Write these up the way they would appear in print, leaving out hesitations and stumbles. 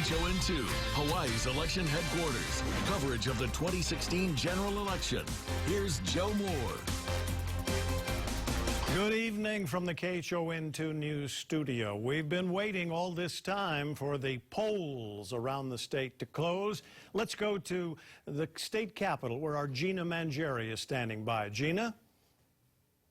KHON2, Hawaii's election headquarters. Coverage of the 2016 general election. Here's Joe Moore. Good evening from the KHON2 News studio. We've been waiting all this time for the polls around the state to close. Let's go to the state capitol where our Gina Mangieri is standing by. Gina?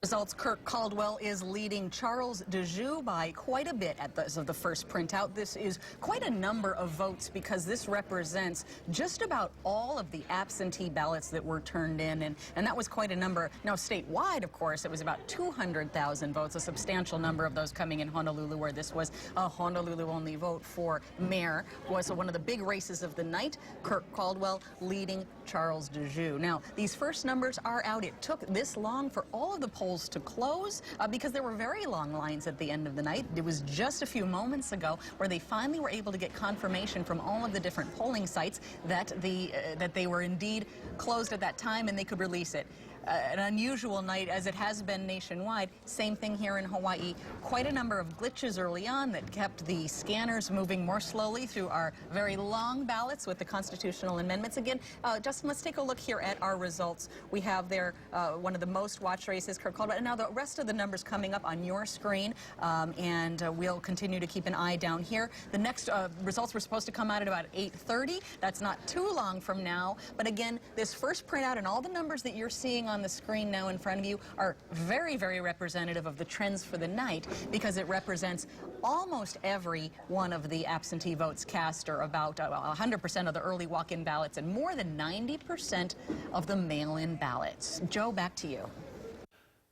Results, Kirk Caldwell is leading Charles DeJoux by quite a bit as of the first printout. This is quite a number of votes because this represents just about all of the absentee ballots that were turned in, and that was quite a number. Now, statewide, of course, it was about 200,000 votes, a substantial number of those coming in Honolulu, where this was a Honolulu-only vote for mayor. Was one of the big races of the night. Kirk Caldwell leading Charles DeJoux. Now, these first numbers are out. It took this long for all of the polls to close because there were very long lines at the end of the night. It was just a few moments ago where they finally were able to get confirmation from all of the different polling sites that they were indeed closed at that time and they could release it. An unusual night, as it has been nationwide. Same thing here in Hawaii. Quite a number of glitches early on that kept the scanners moving more slowly through our very long ballots with the constitutional amendments. Again, Justin, let's take a look here at our results. We have there one of the most watched races, Kirk Caldwell. And now the rest of the numbers coming up on your screen, and we'll continue to keep an eye down here. The next results were supposed to come out at about 8:30. That's not too long from now. But again, this first printout and all the numbers that you're seeing on the screen now in front of you are very, very representative of the trends for the night because it represents almost every one of the absentee votes cast, or about 100% of the early walk-in ballots and more than 90% of the mail-in ballots. Joe, back to you.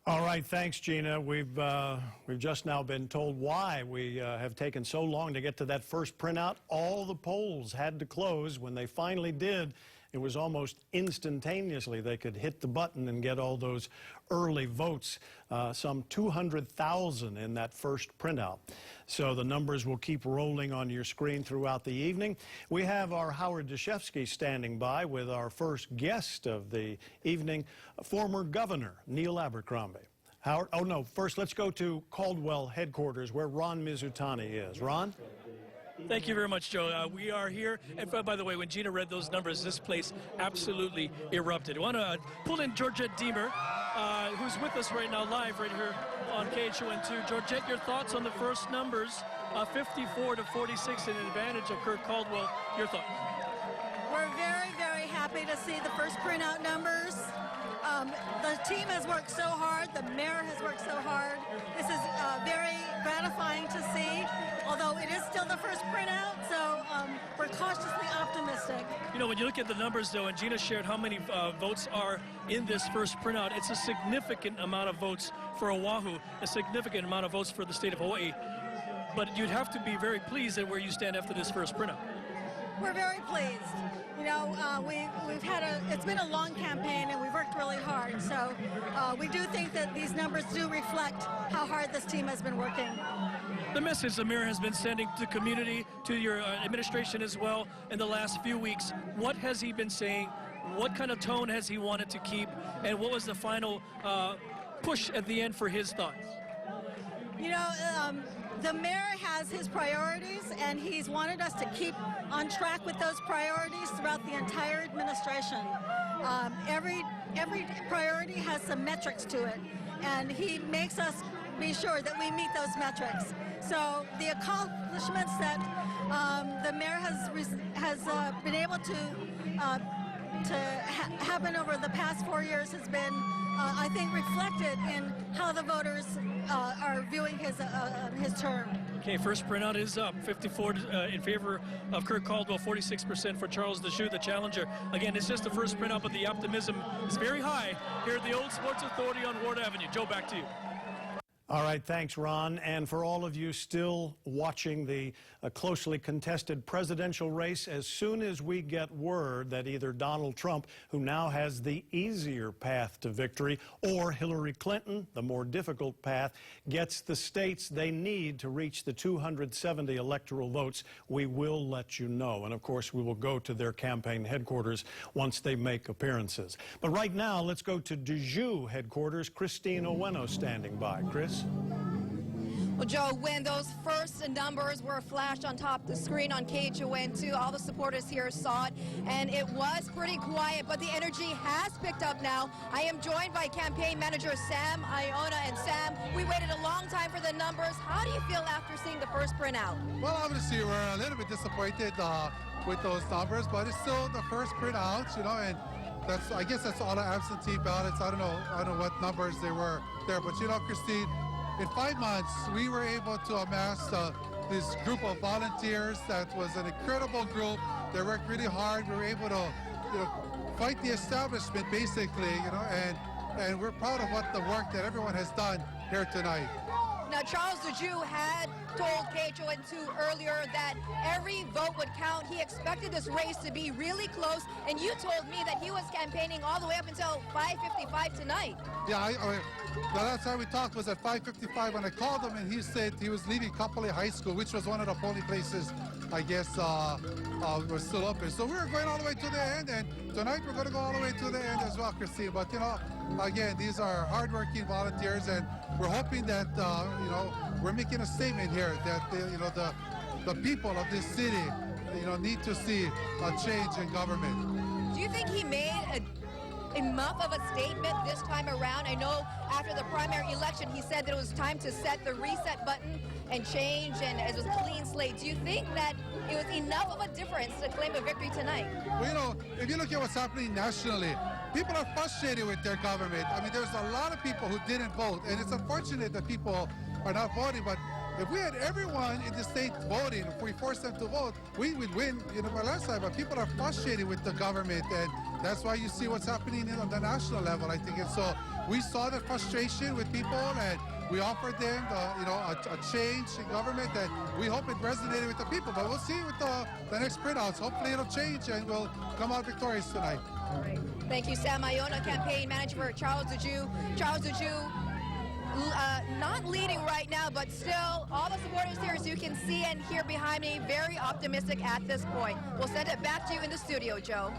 All right, thanks, Gina. We've just now been told why we have taken so long to get to that first printout. All the polls had to close. When they finally did, it was almost instantaneously they could hit the button and get all those early votes, some 200,000 in that first printout. So the numbers will keep rolling on your screen throughout the evening. We have our Howard Dashefsky standing by with our first guest of the evening, former Governor Neil Abercrombie. Howard, oh no, first let's go to Caldwell headquarters where Ron Mizutani is. Ron? Thank you very much, Joe. We are here, and by the way, when Gina read those numbers, this place absolutely erupted. I want to pull in Georgette Deemer, who's with us right now live right here on KHON2. Georgette, your thoughts on the first numbers, 54 to 46 in advantage of Kirk Caldwell. Your thoughts? We're very, very happy to see the first printout numbers. The team has worked so hard. The mayor has worked so hard. This is very gratifying to see, although it is still the first printout, so we're cautiously optimistic. You know, when you look at the numbers, though, and Gina shared how many votes are in this first printout, it's a significant amount of votes for Oahu, a significant amount of votes for the state of Hawaii. But you'd have to be very pleased at where you stand after this first printout. We're very pleased. You know, it's been a long campaign and we've worked really hard. So we do think that these numbers do reflect how hard this team has been working. The message the mayor has been sending to the community, to your administration as well, in the last few weeks, what has he been saying? What kind of tone has he wanted to keep? And what was the final push at the end for his thoughts? You know, the mayor has his priorities, and he's wanted us to keep on track with those priorities throughout the entire administration. Every priority has some metrics to it, and he makes us be sure that we meet those metrics. So the accomplishments that the mayor has been able to happen over the past 4 years has been, I think, reflected in how the voters are viewing his term. Okay, first printout is up, 54 in favor of Kirk Caldwell, 46% for Charles DeJoux, the challenger. Again, it's just the first printout, but the optimism is very high here at the Old Sports Authority on Ward Avenue. Joe, back to you. All right, thanks, Ron. And for all of you still watching the closely contested presidential race, as soon as we get word that either Donald Trump, who now has the easier path to victory, or Hillary Clinton, the more difficult path, gets the states they need to reach the 270 electoral votes, we will let you know. And of course, we will go to their campaign headquarters once they make appearances. But right now, let's go to DeJoux headquarters. Christine Oweno standing by. Chris? Well, Joe, when those first numbers were flashed on top of the screen on KHON2, all the supporters here saw it, and it was pretty quiet, but the energy has picked up now. I am joined by campaign manager Sam Iona. And Sam, we waited a long time for the numbers. How do you feel after seeing the first printout? Well, obviously, we're a little bit disappointed with those numbers, but it's still the first printout, you know, and I guess that's all the absentee ballots. I don't know what numbers they were there, but you know, Christine, in 5 months, we were able to amass this group of volunteers. That was an incredible group. They worked really hard. We were able to, you know, fight the establishment, basically, you know, and we're proud of what the work that everyone has done here tonight. Now, Charles Dejoux had told KHON2 earlier that every vote would count. He expected this race to be really close, and you told me that he was campaigning all the way up until 5:55 tonight. Yeah, the last time we talked was at 5:55 when I called him, and he said he was leaving Kapolei High School, which was one of the polling places, I guess, was still open. So we were going all the way to the end, and tonight we're going to go all the way to the end as well, Christine. But, you know, again, these are hardworking volunteers, and we're hoping that, you know, we're making a statement here that, you know, the people of this city, you know, need to see a change in government. Do you think he made enough of a statement this time around? I know after the primary election, he said that it was time to set the reset button and change, and it was a clean slate. Do you think that it was enough of a difference to claim a victory tonight? Well, you know, if you look at what's happening nationally, people are frustrated with their government. I mean, there's a lot of people who didn't vote, and it's unfortunate that people are not voting, but if we had everyone in the state voting, if we forced them to vote, we would win, you know, by landslide. But people are frustrated with the government, and that's why you see what's happening on the national level, I think. And so we saw the frustration with people, and we offered them, you know, a change in government, and we hope it resonated with the people. But we'll see with the next printouts. Hopefully it'll change, and we'll come out victorious tonight. All right. Thank you, Sam Iona, campaign manager for Charles Dejoux. Charles Dejoux, not leading right now, but still, all the supporters here, as you can see and hear behind me, very optimistic at this point. We'll send it back to you in the studio, Joe.